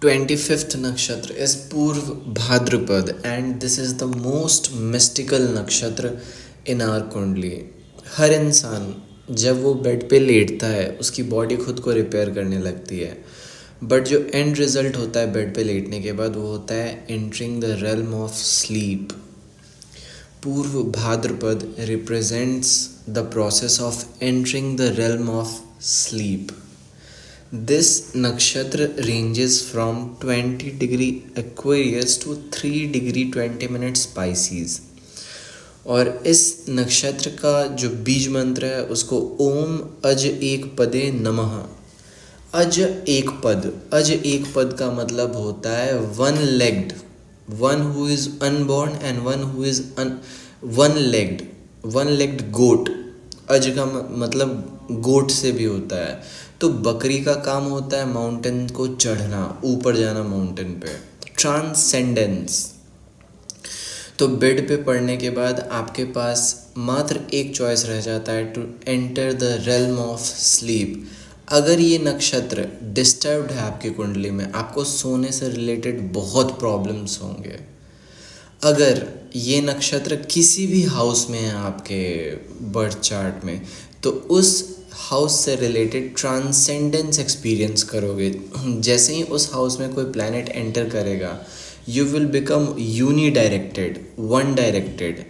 25th nakshatra is Purv Bhadrapad, and this is the most mystical nakshatra in our कुंडली. हर इंसान जब वो bed पे लेटता है उसकी बॉडी खुद को रिपेयर करने लगती है, बट जो एंड रिजल्ट होता है बेड पे लेटने के बाद वो होता है entering the realm of sleep. Purv Bhadrapad represents the process of entering the realm of sleep. This nakshatra ranges from 20 degree Aquarius to 3 degree 20 minutes Pisces. और इस नक्षत्र का जो बीज मंत्र है उसको ओम अज एक पदे नमः. अज एक पद का मतलब होता है one legged, one who is unborn and one who is one legged goat. अज का मतलब गोट से भी होता है. तो बकरी का काम होता है माउंटेन को चढ़ना, ऊपर जाना माउंटेन पे, ट्रांसेंडेंस. तो बेड पे पड़ने के बाद आपके पास मात्र एक चॉइस रह जाता है, to enter the realm of sleep. अगर ये नक्षत्र डिस्टर्ब्ड है आपकी कुंडली में, आपको सोने से रिलेटेड बहुत प्रॉब्लम्स होंगे. अगर ये नक्षत्र किसी भी हाउस में है आपके बर्थ चार्ट में, तो उस हाउस से रिलेटेड ट्रांसेंडेंस एक्सपीरियंस करोगे. जैसे ही उस हाउस में कोई प्लैनेट एंटर करेगा, you will become unidirected, one directed.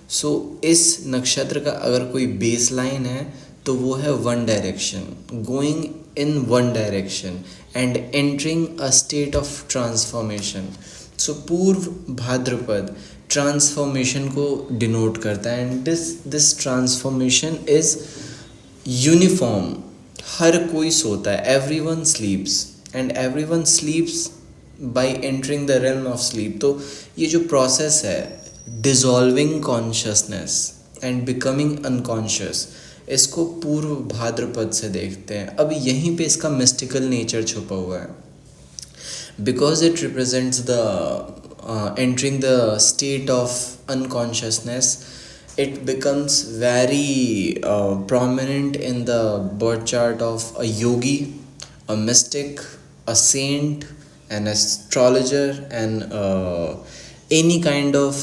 So इस नक्षत्र का अगर कोई बेस लाइन है तो वो है one direction, going in one direction and entering a state of transformation. So Purva Bhadrapada transformation को डिनोट करता है, and this transformation is uniform. हर कोई सोता है, everyone sleeps and everyone sleeps by entering the realm of sleep. तो ये जो प्रोसेस है dissolving consciousness and becoming unconscious, इसको पूर्व भाद्रपद से देखते हैं. अब यहीं पे इसका मिस्टिकल नेचर छुपा हुआ है, because it represents the entering the state of unconsciousness. It becomes very prominent in the birth chart of a yogi, a mystic, a saint, an astrologer, and any kind of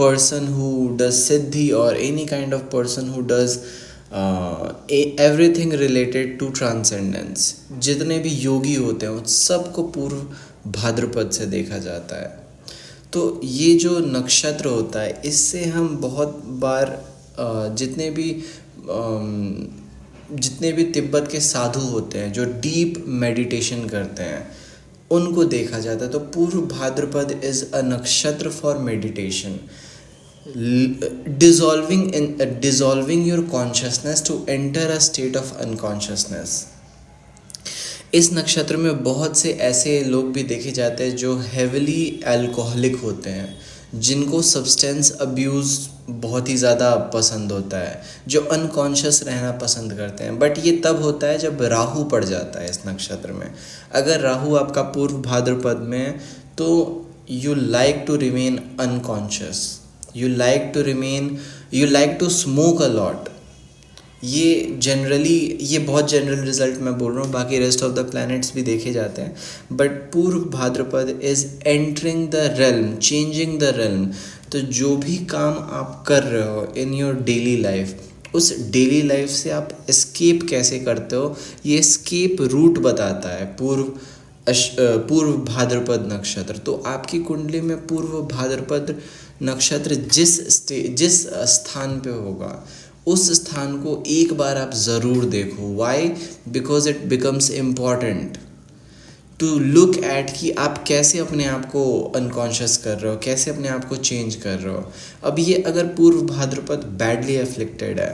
person who does siddhi, or any kind of person who does everything related to transcendence. जितने भी योगी होते हैं उन सबको पूर्व भाद्रपद से देखा जाता है. तो ये जो नक्षत्र होता है, इससे हम बहुत बार जितने भी तिब्बत के साधु होते हैं जो डीप मेडिटेशन करते हैं, उनको देखा जाता है. तो पूर्व भाद्रपद is a nakshatra for meditation, dissolving your consciousness to enter a state of unconsciousness. इस नक्षत्र में बहुत से ऐसे लोग भी देखे जाते हैं जो हेविली अल्कोहलिक होते हैं, जिनको सब्सटेंस अब्यूज़ बहुत ही ज़्यादा पसंद होता है, जो अनकॉन्शियस रहना पसंद करते हैं. बट ये तब होता है जब राहु पड़ जाता है इस नक्षत्र में. अगर राहु आपका पूर्व भाद्रपद में है तो you like to remain unconscious, you like to smoke a lot. ये बहुत जनरल रिजल्ट मैं बोल रहा हूँ, बाकी रेस्ट ऑफ द प्लैनेट्स भी देखे जाते हैं. But Purva Bhadrapada is entering the realm, changing the realm. तो जो भी काम आप कर रहे हो इन योर डेली लाइफ, उस डेली लाइफ से आप एस्केप कैसे करते हो, ये एस्केप रूट बताता है पूर्व भाद्रपद नक्षत्र. तो आपकी कुंडली में पूर्व भाद्रपद नक्षत्र जिस स्थान पे होगा, उस स्थान को एक बार आप ज़रूर देखो. Why? Because it becomes important to look at कि आप कैसे अपने आप को अनकॉन्शियस कर रहे हो, कैसे अपने आप को चेंज कर रहे हो. अब ये अगर पूर्व भाद्रपद बैडली अफ्लिक्टेड है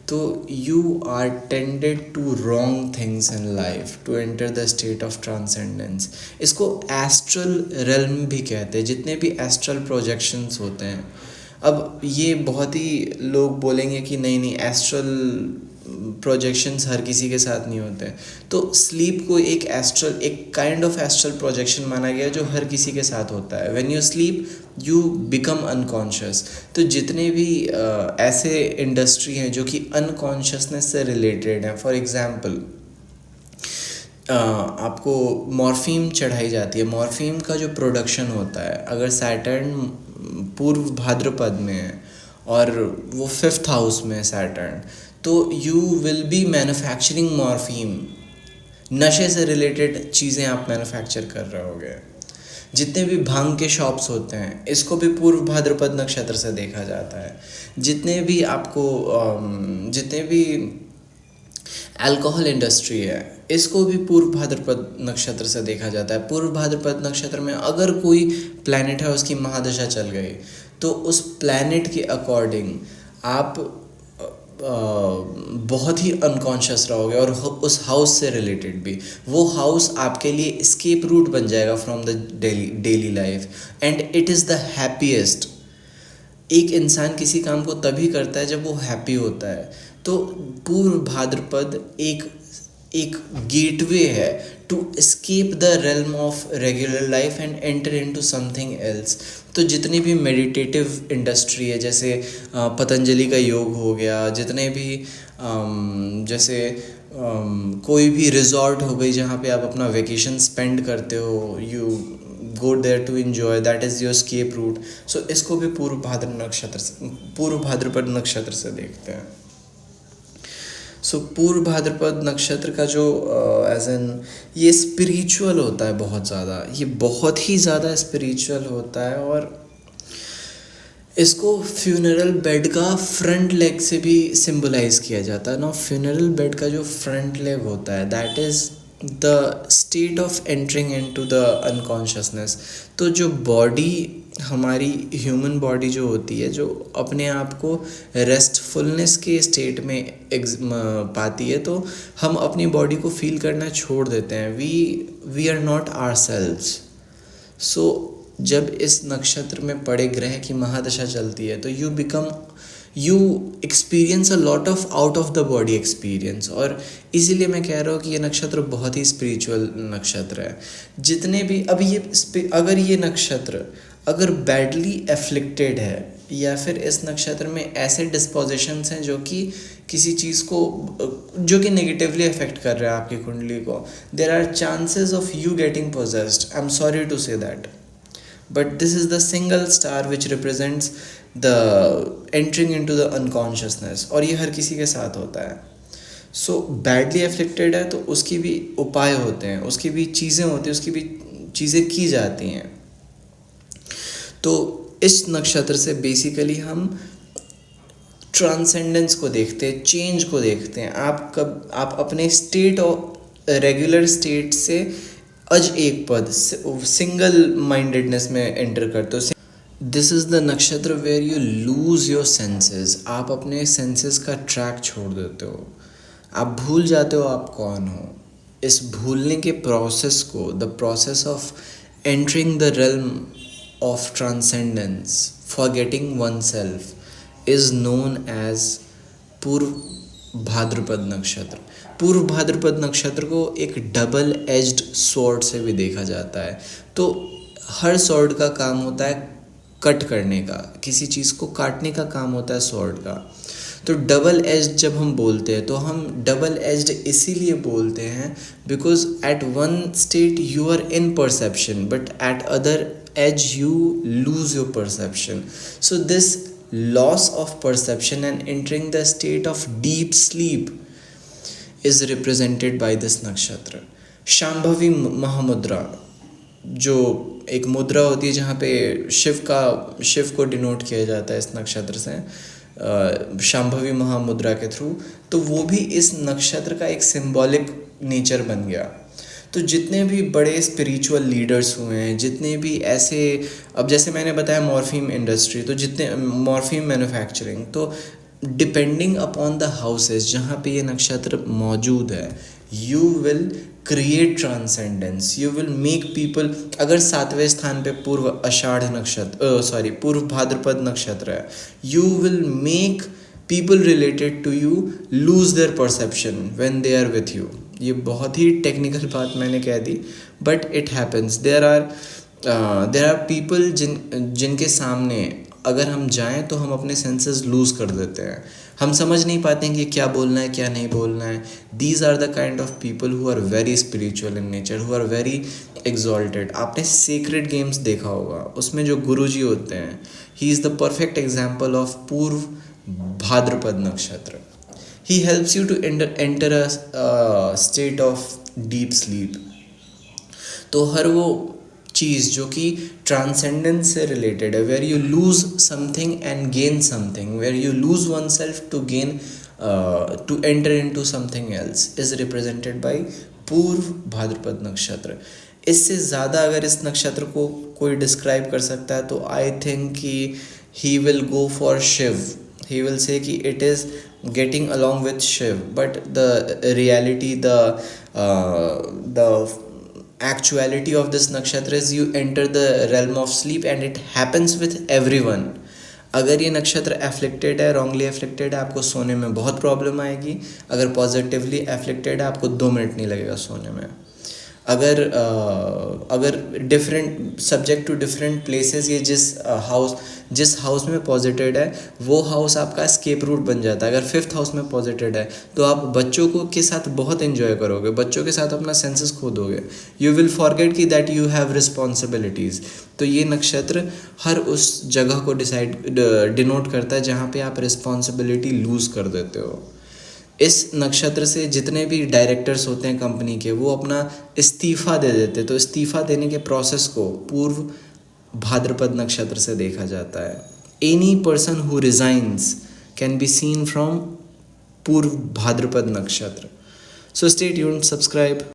तो you are tended to wrong things in life to enter the state of transcendence. इसको एस्ट्रल रेल्म भी कहते हैं, जितने भी एस्ट्रल प्रोजेक्शंस होते हैं. अब ये बहुत ही लोग बोलेंगे कि नहीं एस्ट्रल प्रोजेक्शंस हर किसी के साथ नहीं होते. तो स्लीप को एक काइंड ऑफ एस्ट्रल प्रोजेक्शन माना गया जो हर किसी के साथ होता है. When you sleep you become unconscious. तो जितने भी ऐसे इंडस्ट्री हैं जो कि अनकॉन्शियसनेस से रिलेटेड हैं, फॉर एग्जांपल आपको मॉर्फीन चढ़ाई जाती है। मॉर्फीन का जो प्रोडक्शन होता है, अगर सैटर्न पूर्व भाद्रपद में है और वो 5th हाउस में है सैटर्न, तो you will be manufacturing morphine. नशे से रिलेटेड चीज़ें आप मैन्युफैक्चर कर रहे होगे। जितने भी भांग के शॉप्स होते हैं, इसको भी पूर्व भाद्रपद नक्षत्र से देखा जाता है। जितने भी आपको जितने भी अल्कोहल इंडस्ट्री है, इसको भी पूर्व भाद्रपद नक्षत्र से देखा जाता है। पूर्व भाद्रपद नक्षत्र में अगर कोई प्लैनेट है, उसकी महादशा चल गई, तो उस प्लैनेट के अकॉर्डिंग आप बहुत ही अनकॉन्शियस रहोगे, और उस हाउस से रिलेटेड भी वो हाउस आपके लिए स्केप रूट बन जाएगा from the daily life, and it is the happiest. एक इंसान किसी काम को तभी करता है जब वो हैप्पी होता है। तो पूर्व भाद्रपद एक एक गेटवे है to escape the realm of regular life and enter into something else. तो जितनी भी मेडिटेटिव इंडस्ट्री है, जैसे पतंजलि का योग हो गया, जितने भी जैसे कोई भी रिजॉर्ट हो गई जहाँ पे आप अपना वेकेशन स्पेंड करते हो, you go there to enjoy, that is your escape route. So इसको भी पूर्व भाद्रपद नक्षत्र से देखते हैं। सो पूर्व भाद्रपद नक्षत्र का जो एज एन ये स्पिरिचुअल होता है, बहुत ज़्यादा, ये बहुत ही ज़्यादा स्पिरिचुअल होता है। और इसको फ्यूनरल बेड का फ्रंट लेग से भी सिंबलाइज किया जाता है ना। फ्यूनरल बेड का जो फ्रंट लेग होता है, that is the state of entering into the unconsciousness. तो जो बॉडी, हमारी ह्यूमन बॉडी जो होती है, जो अपने आप को रेस्टफुलनेस के स्टेट में पाती है, तो हम अपनी बॉडी को फील करना छोड़ देते हैं। We are not our selves. So जब इस नक्षत्र में पड़े ग्रह की महादशा चलती है, तो you experience a lot of out of the body experience. और इसीलिए मैं कह रहा हूँ कि ये नक्षत्र बहुत ही स्पिरिचुअल नक्षत्र है। जितने भी अगर ये नक्षत्र अगर बैडली एफ्लिक्टेड है, या फिर इस नक्षत्र में ऐसे डिस्पोजिशंस हैं जो कि किसी चीज़ को, जो कि नेगेटिवली अफेक्ट कर रहे हैं आपकी कुंडली को, there are chances of you getting possessed. I am sorry to say that, but this is the single star which represents the entering into the unconsciousness, और ये हर किसी के साथ होता है। सो बैडली एफ्लिक्टेड है तो उसकी भी उपाय होते हैं, उसकी भी चीज़ें होती हैं, उसकी भी चीज़ें की जाती हैं। तो इस नक्षत्र से बेसिकली हम ट्रांसेंडेंस को देखते हैं, चेंज को देखते हैं। आप अपने स्टेट और रेगुलर स्टेट से एक पद सिंगल माइंडेडनेस में एंटर करते हो। This is the nakshatra where you lose your senses. आप अपने सेंसेस का ट्रैक छोड़ देते हो, आप भूल जाते हो आप कौन हो। इस भूलने के प्रोसेस को, the process of entering the realm of transcendence, forgetting oneself, is known as Purva Bhadrapada नक्षत्र। पूर्व भाद्रपद नक्षत्र को एक डबल एज्ड स्वॉर्ड से भी देखा जाता है। तो हर स्वॉर्ड का काम होता है कट करने का, किसी चीज़ को काटने का काम होता है स्वॉर्ड का। तो डबल एज्ड जब हम बोलते हैं, तो हम डबल एज्ड इसीलिए बोलते हैं because at one state you are in perception, but at other edge you lose your perception. So this loss of perception and entering the state of deep sleep is represented by this nakshatra. Shambhavi Mahamudra, जो एक मुद्रा होती है जहाँ पे शिव को denote किया जाता है इस नक्षत्र से, शांभवी महामुद्रा के थ्रू, तो वो भी इस नक्षत्र का एक सिंबॉलिक नेचर बन गया। तो जितने भी बड़े स्पिरिचुअल लीडर्स हुए हैं, जितने भी ऐसे, अब जैसे मैंने बताया मॉर्फीन इंडस्ट्री, तो जितने मॉर्फीन मैन्युफैक्चरिंग, तो डिपेंडिंग अपॉन द हाउसेस जहाँ पे ये नक्षत्र मौजूद है, you will create transcendence, you will make people. अगर 7वें स्थान पे पूर्व भाद्रपद नक्षत्र है, you will make people related to you lose their perception when they are with you. ये बहुत ही टेक्निकल बात मैंने कह दी, but it happens. There are people जिनके सामने अगर हम जाएं तो हम अपने सेंसेस लूज़ कर देते हैं, हम समझ नहीं पाते हैं कि क्या बोलना है क्या नहीं बोलना है. These are the kind of people who are very spiritual in nature, who are very exalted. आपने सीक्रेट गेम्स देखा होगा, उसमें जो गुरुजी होते हैं, he is the perfect example of Purva Bhadrapada nakshatra. He helps you to enter a state of deep sleep. तो हर वो चीज़ जो कि ट्रांसेंडेंस से रिलेटेड है, where you lose something and gain something, where you lose oneself to gain to enter into something else, is represented by Purva Bhadrapada नक्षत्र. इससे ज़्यादा अगर इस नक्षत्र को कोई डिस्क्राइब कर सकता है तो आई थिंक कि he will go for Shiv. He will say कि it is getting along with Shiv, but the reality, the actuality of this nakshatra is you enter the realm of sleep and it happens with everyone. अगर ये नक्षत्र afflicted है, wrongly afflicted है, आपको सोने में बहुत प्रॉब्लम आएगी. अगर पॉजिटिवली एफ्लिक्टेड है, आपको 2 मिनट नहीं लगेगा सोने में. अगर different subject to different places, ये जिस हाउस में पॉजिटेड है वो हाउस आपका एस्केप रूट बन जाता है. अगर 5th हाउस में पॉजिटेड है तो आप बच्चों को के साथ बहुत एंजॉय करोगे, बच्चों के साथ अपना सेंसेस खो दोगे. यू विल फॉरगेट कि दैट यू हैव रिस्पॉन्सिबिलिटीज़. तो ये नक्षत्र हर उस जगह को डिनोट करता है जहाँ पे आप रिस्पॉन्सिबिलिटी लूज़ कर देते हो. इस नक्षत्र से जितने भी डायरेक्टर्स होते हैं कंपनी के, वो अपना इस्तीफ़ा दे देते. तो इस्तीफ़ा देने के प्रोसेस को पूर्व भाद्रपद नक्षत्र से देखा जाता है. Any person who resigns can be seen from पूर्व भाद्रपद नक्षत्र. So stay tuned, subscribe.